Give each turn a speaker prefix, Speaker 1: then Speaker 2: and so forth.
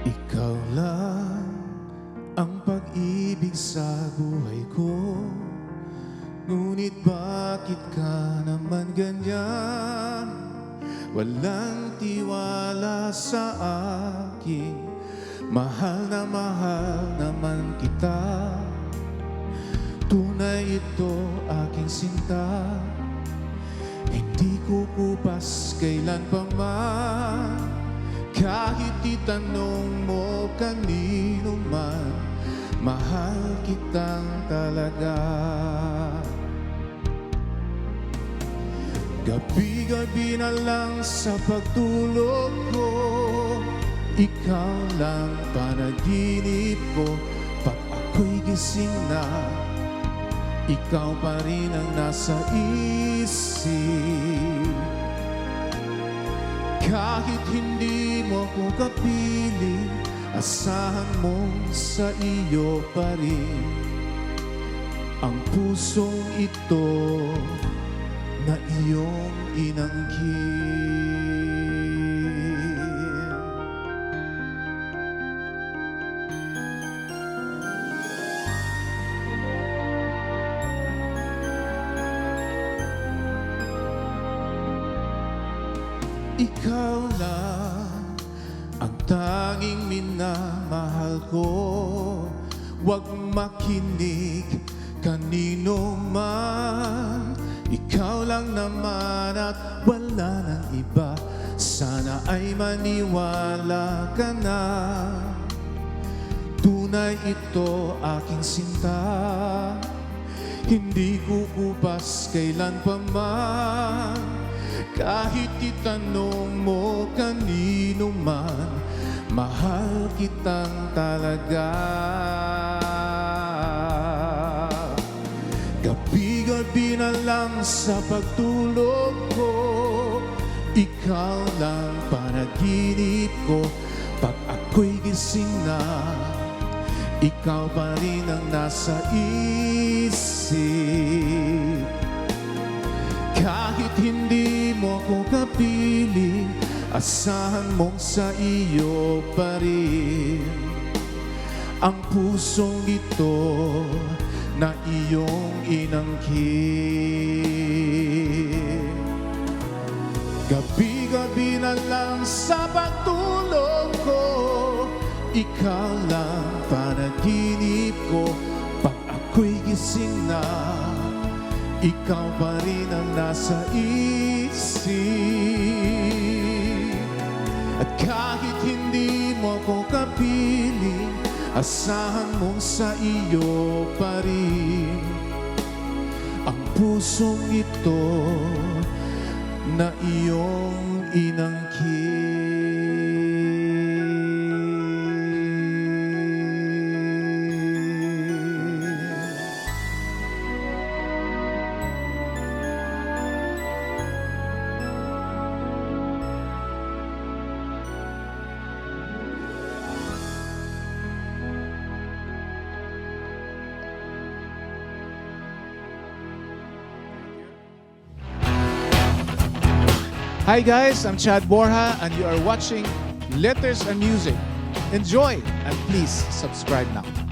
Speaker 1: Ikaw lang ang pag-ibig sa buhay ko. Ngunit bakit ka naman ganyan? Walang tiwala sa akin. Mahal naman kita. Tunay ito aking sinta. Hindi kukupas kailan pa man. Kahit itanong mo kanino man, mahal kitang talaga. Gabi-gabi na lang sa pagtulog ko, ikaw lang panaginip ko. Pag ako'y gising na, ikaw pa rin ang nasa isip. Kahit hindi mo ko kapiling, asahan mo sa iyo pa rin ang pusong ito na iyong inangkin. Ikaw lang ang tanging minamahal ko. Huwag makinig kanino man. Ikaw lang naman at wala nang iba. Sana ay maniwala ka na. Tunay ito aking sinta. Hindi kukupas kailan pa man. Kahit itanong mo kanino man, mahal kitang talaga. Gabi-gabi na lang sa pagtulog ko, ikaw lang panaginip ko. Pag ako'y gising na, ikaw pa rin ang nasa isip. Kahit hindi mo ko kapiling, asahan mong sa iyo pa rin ang pusong ito na iyong inangkin. Gabi-gabi na lang sa pagtulog ko, ikaw lang panaginip ko. Pag ako'y gising na, ikaw pa rin ang nasa isip. At kahit hindi mo ko kapiling, asahan mong sa iyo pa rin ang pusong ito na iyong inangkin.
Speaker 2: Hi guys, I'm Chad Borja and you are watching Letters and Music. Enjoy and please subscribe now.